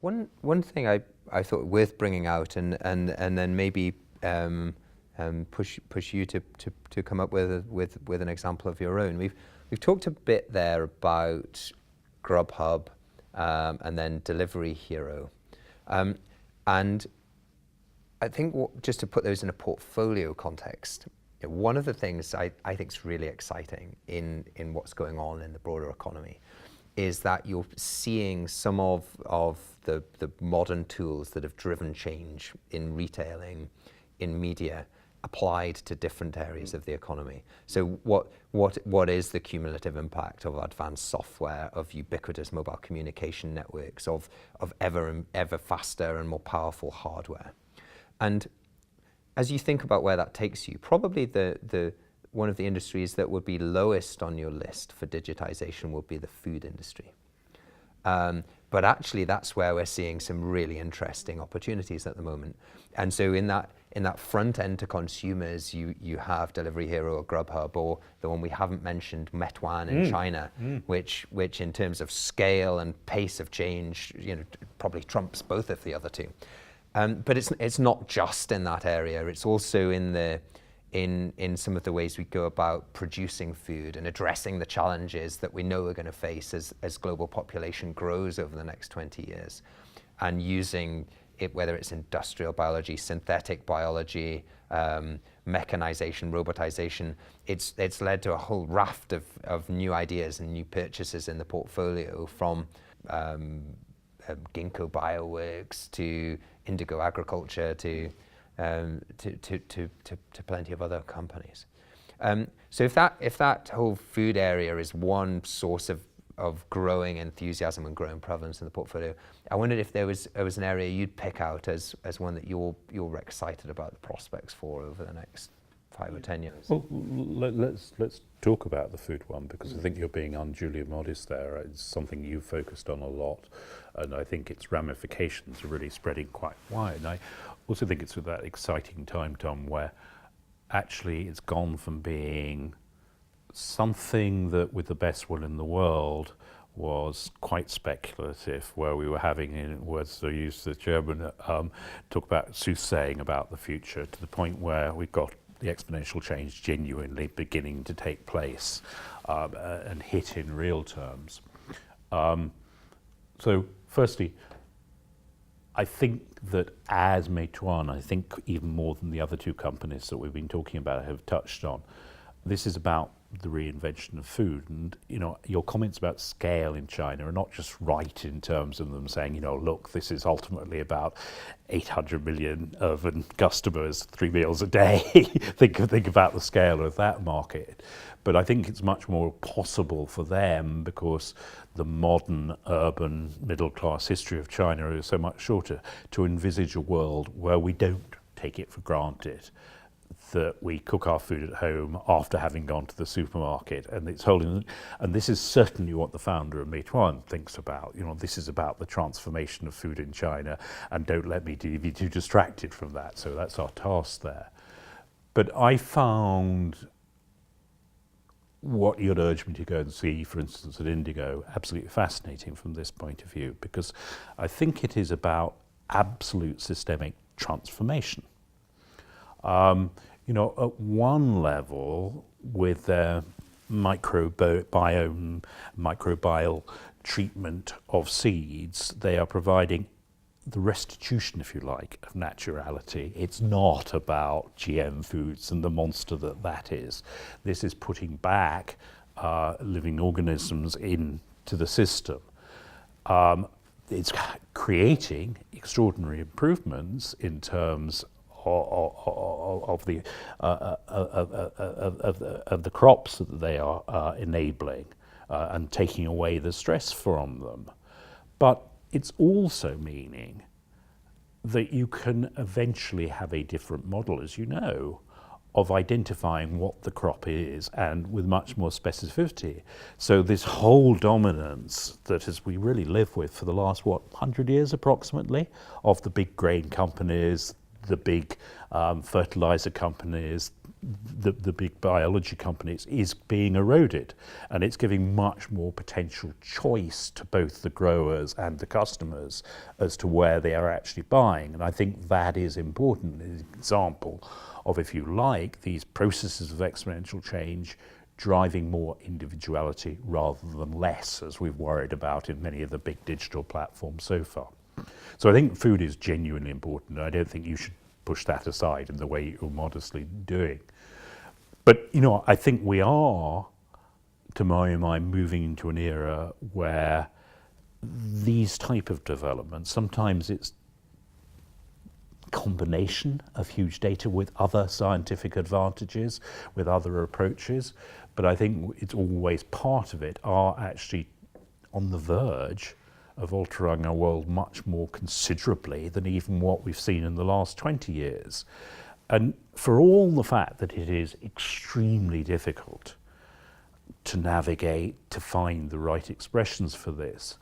One thing I thought worth bringing out, and then maybe push you to come up with an example of your own. We've talked a bit there about Grubhub, and then Delivery Hero, and I think just to put those in a portfolio context, one of the things I think is really exciting in what's going on in the broader economy is that you're seeing some of the modern tools that have driven change in retailing, in media, applied to different areas of the economy. So what is the cumulative impact of advanced software, of ubiquitous mobile communication networks, of ever faster and more powerful hardware? And as you think about where that takes you, probably the one of the industries that would be lowest on your list for digitization would be the food industry. But actually, that's where we're seeing some really interesting opportunities at the moment. And so in that front end to consumers, you have Delivery Hero or Grubhub, or the one we haven't mentioned, Meituan in China, which in terms of scale and pace of change, probably trumps both of the other two. But it's not just in that area. It's also in some of the ways we go about producing food and addressing the challenges that we know we're going to face as global population grows over the next 20 years, and using it, whether it's industrial biology, synthetic biology, mechanization, robotization. It's led to a whole raft of new ideas and new purchases in the portfolio, from Ginkgo Bioworks to Indigo Agriculture to plenty of other companies. So if that whole food area is one source of growing enthusiasm and growing prevalence in the portfolio, I wondered if there was an area you'd pick out as one that you're excited about the prospects for over the next 5 or 10 years. Well, let's talk about the food one, because I think you're being unduly modest there. It's something you've focused on a lot, and I think its ramifications are really spreading quite wide. And I also think it's at that exciting time, Tom, where actually it's gone from being something that, with the best will in the world, was quite speculative, where we were having, in words to use the German, talk about soothsaying about the future, to the point where we've got the exponential change genuinely beginning to take place and hit in real terms. So firstly, I think that as Meituan, I think even more than the other two companies that we've been talking about have touched on, this is about the reinvention of food. And your comments about scale in China are not just right in terms of them saying, look, this is ultimately about 800 million urban customers, 3 meals a day. think about the scale of that market. But I think it's much more possible for them, because the modern urban middle class history of China is so much shorter, to envisage a world where we don't take it for granted that we cook our food at home after having gone to the supermarket, and it's holding. And this is certainly what the founder of Meituan thinks about. This is about the transformation of food in China, and don't let me be too distracted from that. So that's our task there. But I found what you'd urged me to go and see, for instance, at Indigo, absolutely fascinating from this point of view, because I think it is about absolute systemic transformation. At one level, with their microbiome, microbial treatment of seeds, they are providing the restitution, if you like, of naturality. It's not about GM foods and the monster that is. This is putting back living organisms into the system. It's creating extraordinary improvements in terms of the crops that they are enabling and taking away the stress from them. But it's also meaning that you can eventually have a different model, as you know, of identifying what the crop is, and with much more specificity. So this whole dominance that we really live with for the last, 100 years approximately, of the big grain companies, the big fertilizer companies, the big biology companies is being eroded, and it's giving much more potential choice to both the growers and the customers as to where they are actually buying. And I think that is important. An example of, if you like, these processes of exponential change driving more individuality rather than less, as we've worried about in many of the big digital platforms so far. So I think food is genuinely important. I don't think you should push that aside in the way you're modestly doing. But, you know, I think we are, to my mind, moving into an era where these type of developments, sometimes it's combination of huge data with other scientific advantages, with other approaches, but I think it's always part of it, are actually on the verge of altering our world much more considerably than even what we've seen in the last 20 years. And for all the fact that it is extremely difficult to navigate, to find the right expressions for this,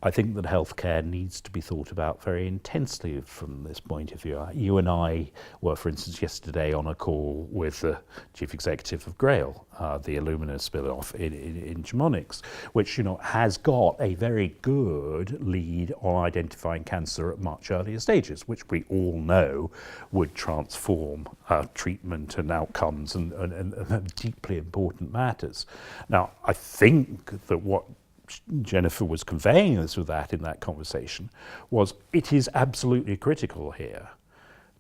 I think that healthcare needs to be thought about very intensely from this point of view. You and I were, for instance, yesterday on a call with the chief executive of Grail, the Illumina spin-off in Gemonics, which, you know, has got a very good lead on identifying cancer at much earlier stages, which we all know would transform treatment and outcomes and deeply important matters. Now, I think that what Jennifer was conveying us with that in that conversation was it is absolutely critical here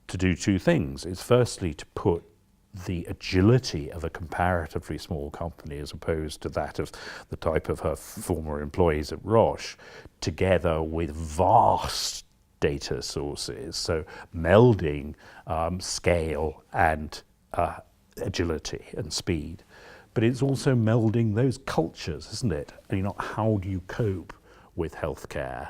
to do two things. It's firstly to put the agility of a comparatively small company as opposed to that of the type of her former employees at Roche together with vast data sources, so melding scale and agility and speed. But it's also melding those cultures, isn't it? And, you know, how do you cope with healthcare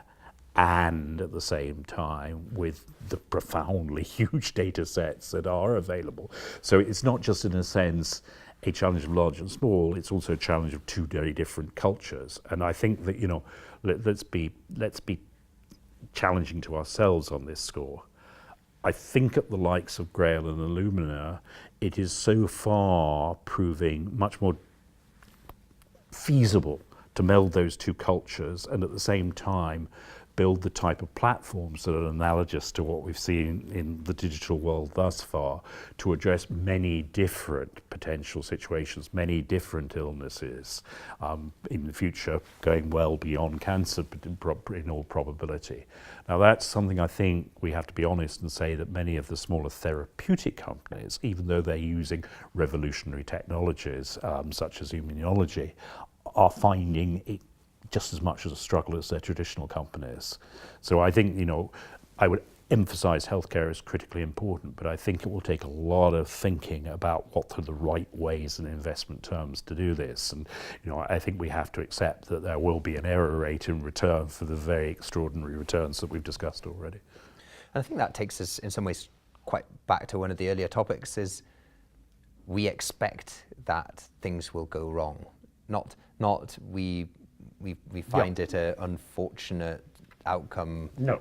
and at the same time with the profoundly huge data sets that are available? So it's not just, in a sense, a challenge of large and small, it's also a challenge of two very different cultures. And I think that, you know, let's be challenging to ourselves on this score. I think at the likes of Grail and Illumina, it is so far proving much more feasible to meld those two cultures and at the same time build the type of platforms that are analogous to what we've seen in the digital world thus far to address many different potential situations, many different illnesses in the future, going well beyond cancer in all probability. Now that's something I think we have to be honest and say that many of the smaller therapeutic companies, even though they're using revolutionary technologies such as immunology, are finding it just as much as a struggle as their traditional companies. So I think, you know, I would emphasize healthcare is critically important, but I think it will take a lot of thinking about what are the right ways and investment terms to do this. And, you know, I think we have to accept that there will be an error rate in return for the very extraordinary returns that we've discussed already. And I think that takes us in some ways quite back to one of the earlier topics, is we expect that things will go wrong. Not we find it an unfortunate outcome. No.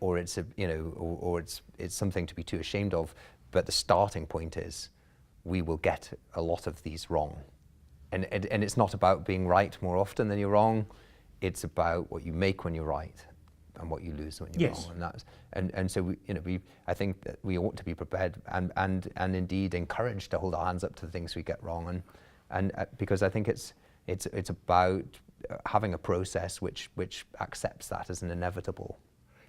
Or it's a, you know, or it's something to be too ashamed of. But the starting point is we will get a lot of these wrong, and it's not about being right more often than you're wrong. It's about what you make when you're right, and what you lose when you're Yes. wrong. And so I think that we ought to be prepared and indeed encouraged to hold our hands up to the things we get wrong, and because I think it's about having a process which accepts that as an inevitable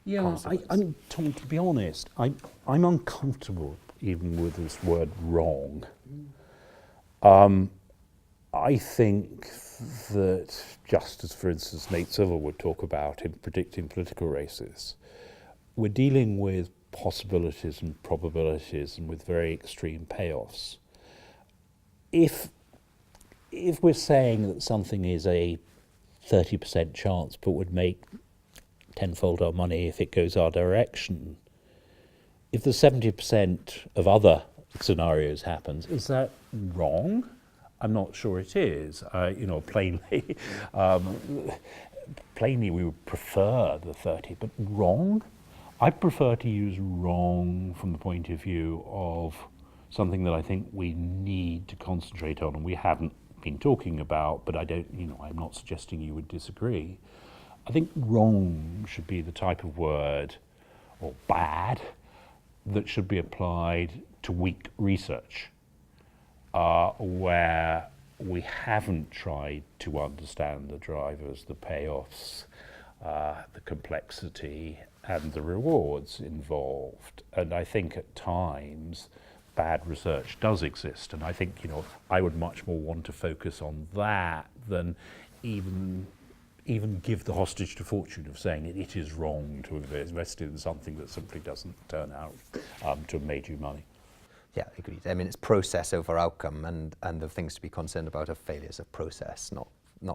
consequence. Tom, to be honest, I'm uncomfortable even with this word wrong. I think that, just as, for instance, Nate Silver would talk about in predicting political races, we're dealing with possibilities and probabilities and with very extreme payoffs. If we're saying that something is a 30% chance but would make tenfold our money if it goes our direction, if the 70% of other scenarios happens, is that wrong? I'm not sure it is. Plainly, plainly we would prefer the 30, but wrong? I prefer to use wrong from the point of view of something that I think we need to concentrate on, and we haven't been talking about, but I don't, I'm not suggesting you would disagree. I think wrong should be the type of word, or bad, that should be applied to weak research, where we haven't tried to understand the drivers, the payoffs, the complexity, and the rewards involved. And I think at times bad research does exist, and I think I would much more want to focus on that than even give the hostage to fortune of saying it is wrong to have invested in something that simply doesn't turn out to have made you money. Yeah, agreed. I mean, it's process over outcome, and the things to be concerned about are failures of process, not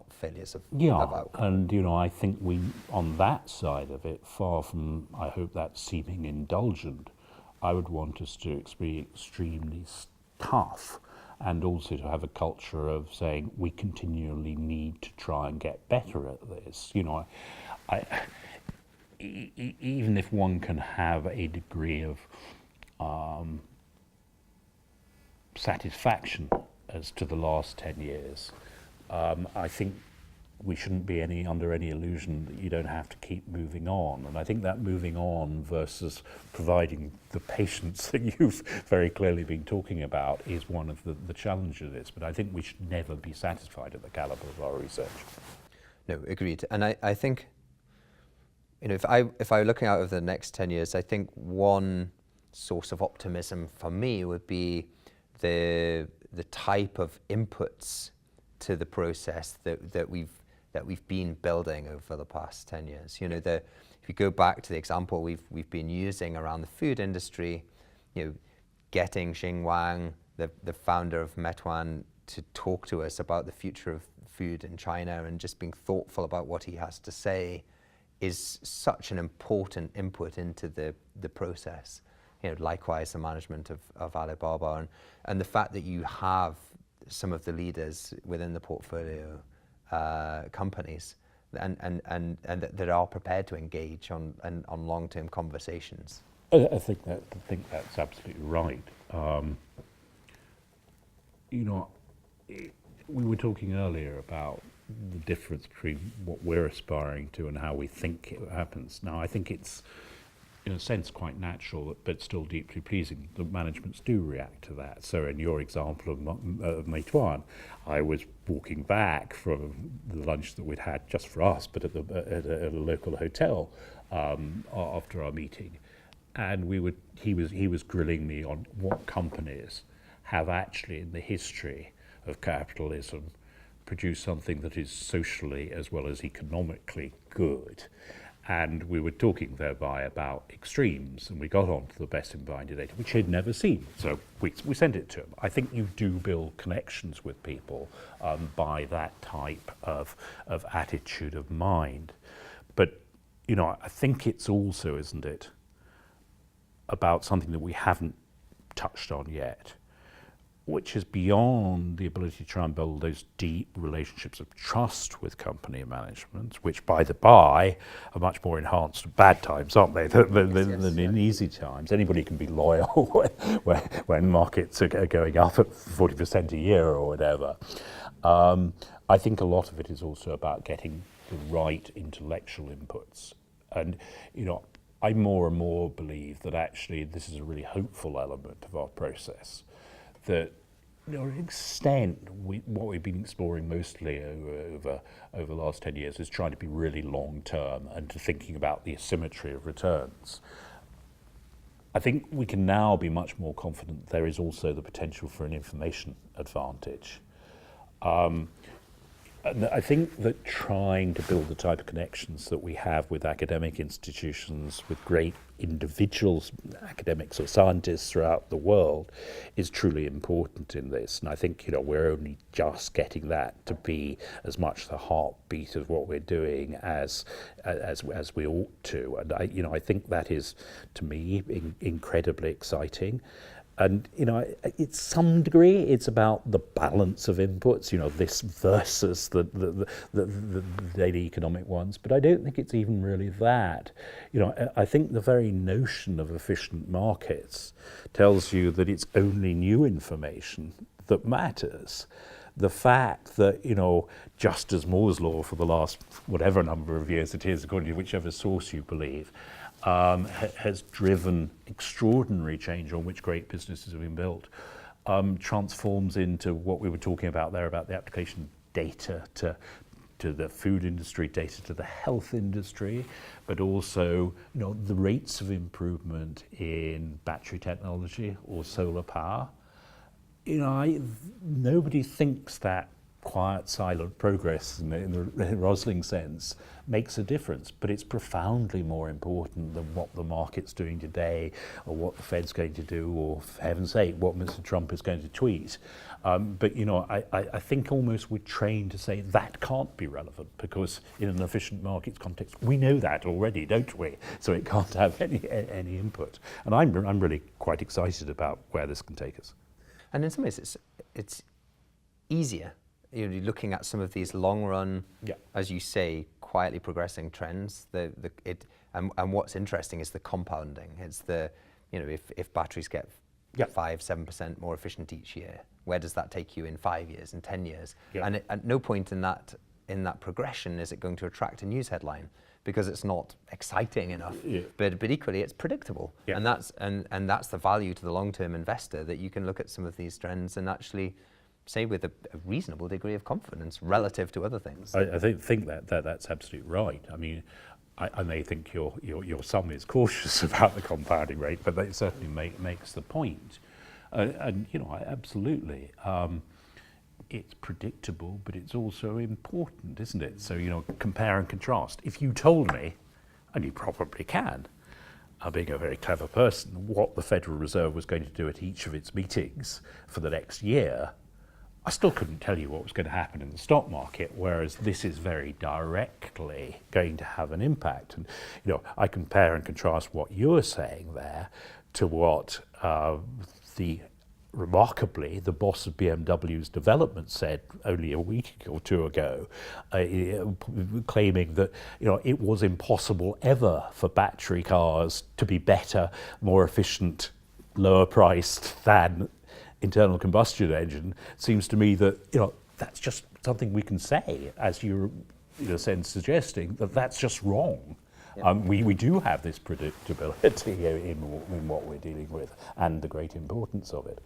failures of outcome. And I think we, on that side of it, far from, I hope that's seeming indulgent, I would want us to be extremely tough, and also to have a culture of saying we continually need to try and get better at this. Even if one can have a degree of satisfaction as to the last 10 years, I think we shouldn't be under any illusion that you don't have to keep moving on. And I think that moving on versus providing the patience that you've very clearly been talking about is one of the challenges of this. But I think we should never be satisfied at the caliber of our research. No, agreed. And I think, if I were looking out over the next 10 years, I think one source of optimism for me would be the type of inputs to the process that we've been building over the past 10 years. If you go back to the example we've been using around the food industry, getting Xing Wang, the founder of Meituan, to talk to us about the future of food in China and just being thoughtful about what he has to say is such an important input into the process. Likewise, the management of Alibaba and the fact that you have some of the leaders within the portfolio companies and that are prepared to engage on long-term conversations. I think that's absolutely right. We were talking earlier about the difference between what we're aspiring to and how we think it happens. Now, I think it's, in a sense, quite natural, but still deeply pleasing that managements do react to that. So in your example of Meituan, I was walking back from the lunch that we'd had just for us, but at a local hotel after our meeting, and he was grilling me on what companies have actually, in the history of capitalism, produced something that is socially as well as economically good. And we were talking thereby about extremes, and we got on to the best in binder data, which he'd never seen. So we sent it to him. I think you do build connections with people by that type of attitude of mind. But, I think it's also, isn't it, about something that we haven't touched on yet, which is beyond the ability to try and build those deep relationships of trust with company management, which, by the by, are much more enhanced in bad times, aren't they, than in easy times. Anybody can be loyal when markets are going up at 40% a year or whatever. I think a lot of it is also about getting the right intellectual inputs. And, I more and more believe that actually this is a really hopeful element of our process. That, to an extent, what we've been exploring mostly over the last 10 years is trying to be really long-term and to thinking about the asymmetry of returns. I think we can now be much more confident there is also the potential for an information advantage. And I think that trying to build the type of connections that we have with academic institutions, with great individuals, academics or scientists throughout the world, is truly important in this. And I think we're only just getting that to be as much the heartbeat of what we're doing as we ought to. And I think that is, to me, incredibly exciting. And, it's some degree, it's about the balance of inputs, this versus the daily economic ones. But I don't think it's even really that. I think the very notion of efficient markets tells you that it's only new information that matters. The fact that, just as Moore's law for the last whatever number of years it is, according to whichever source you believe, has driven extraordinary change on which great businesses have been built, transforms into what we were talking about there, about the application of data to the food industry, data to the health industry, but also the rates of improvement in battery technology or solar power. Nobody thinks that quiet, silent progress in the Rosling sense makes a difference, but it's profoundly more important than what the market's doing today or what the Fed's going to do or, for heaven's sake, what Mr. Trump is going to tweet. But I think almost we're trained to say that can't be relevant because in an efficient markets context, we know that already, don't we? So it can't have any input. And I'm really quite excited about where this can take us. And in some ways, it's easier. You're looking at some of these long-run, as you say, quietly progressing trends. And what's interesting is the compounding. It's if batteries get 5-7% more efficient each year, where does that take you in 5 years, in 10 years? And at no point in that progression is it going to attract a news headline because it's not exciting enough. But equally, it's predictable, and that's the value to the long-term investor, that you can look at some of these trends and actually say with a reasonable degree of confidence relative to other things. I think that's absolutely right. I mean, I may think your sum is cautious about the compounding rate, but it certainly makes the point. And absolutely, it's predictable, but it's also important, isn't it? So compare and contrast. If you told me, and you probably can, being a very clever person, what the Federal Reserve was going to do at each of its meetings for the next year, I still couldn't tell you what was going to happen in the stock market, whereas this is very directly going to have an impact. And I compare and contrast what you're saying there to what remarkably, the boss of BMW's development said only a week or two ago, claiming that it was impossible ever for battery cars to be better, more efficient, lower priced than internal combustion engine. Seems to me that that's just something we can say, as you're in a sense suggesting that that's just wrong. We do have this predictability in what we're dealing with, and the great importance of it.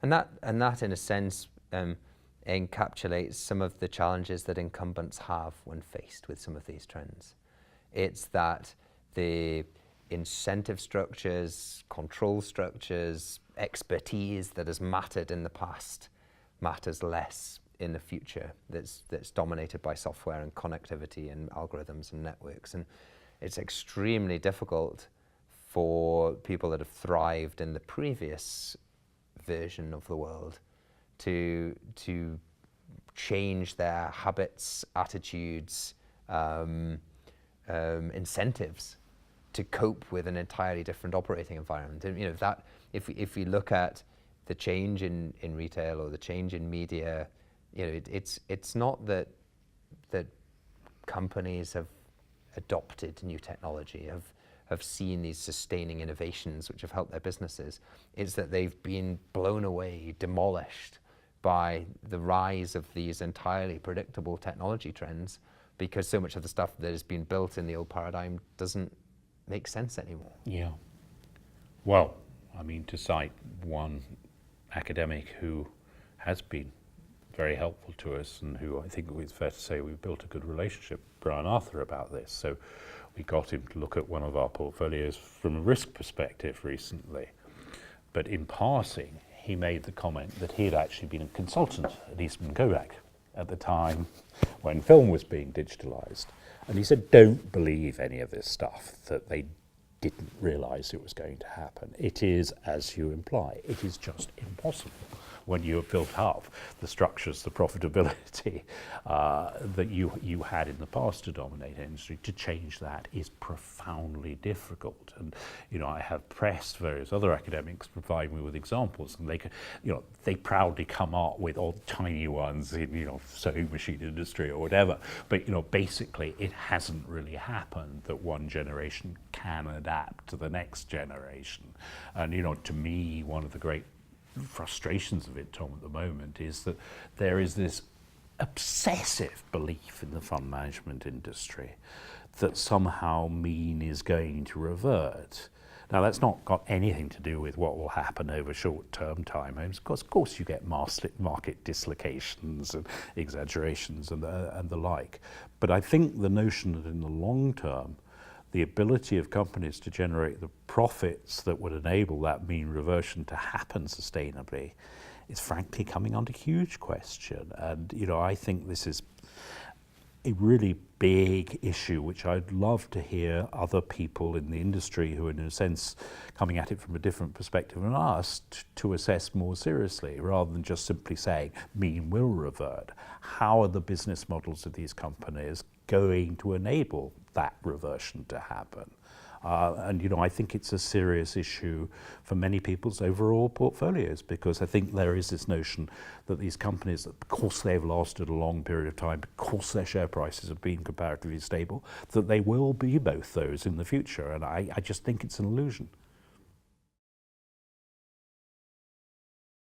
And that in a sense encapsulates some of the challenges that incumbents have when faced with some of these trends. It's that the incentive structures, control structures, expertise that has mattered in the past matters less in the future. That's dominated by software and connectivity and algorithms and networks. And it's extremely difficult for people that have thrived in the previous version of the world to change their habits, attitudes, incentives to cope with an entirely different operating environment. And that if we look at the change in retail or the change in media, it's not that companies have adopted new technology, have seen these sustaining innovations which have helped their businesses. It's that they've been blown away, demolished by the rise of these entirely predictable technology trends, because so much of the stuff that has been built in the old paradigm doesn't make sense anymore. Yeah. Well, I mean, to cite one academic who has been very helpful to us and who I think it's fair to say we've built a good relationship, Brian Arthur, about this. So we got him to look at one of our portfolios from a risk perspective recently. But in passing, he made the comment that he had actually been a consultant at Eastman Kodak at the time when film was being digitalized. And he said, don't believe any of this stuff that they didn't realize it was going to happen. It is, as you imply, it is just impossible. when you have built up the structures, the profitability that you had in the past to dominate industry. To change that is profoundly difficult. And I have pressed various other academics to provide me with examples, and they proudly come up with all tiny ones in sewing machine industry or whatever. But basically, it hasn't really happened that one generation can adapt to the next generation. And to me, one of the great frustrations of it, Tom, at the moment is that there is this obsessive belief in the fund management industry that somehow mean is going to revert. Now, that's not got anything to do with what will happen over short-term time frames. Of course, you get market dislocations and exaggerations and the like. But I think the notion that in the long term, the ability of companies to generate the profits that would enable that mean reversion to happen sustainably is frankly coming under huge question. And I think this is a really big issue, which I'd love to hear other people in the industry who are in a sense coming at it from a different perspective than us to assess more seriously, rather than just simply saying mean will revert. How are the business models of these companies going to enable that reversion to happen? And I think it's a serious issue for many people's overall portfolios, because I think there is this notion that these companies, that because they've lasted a long period of time, because their share prices have been comparatively stable, that they will be both those in the future. And I just think it's an illusion.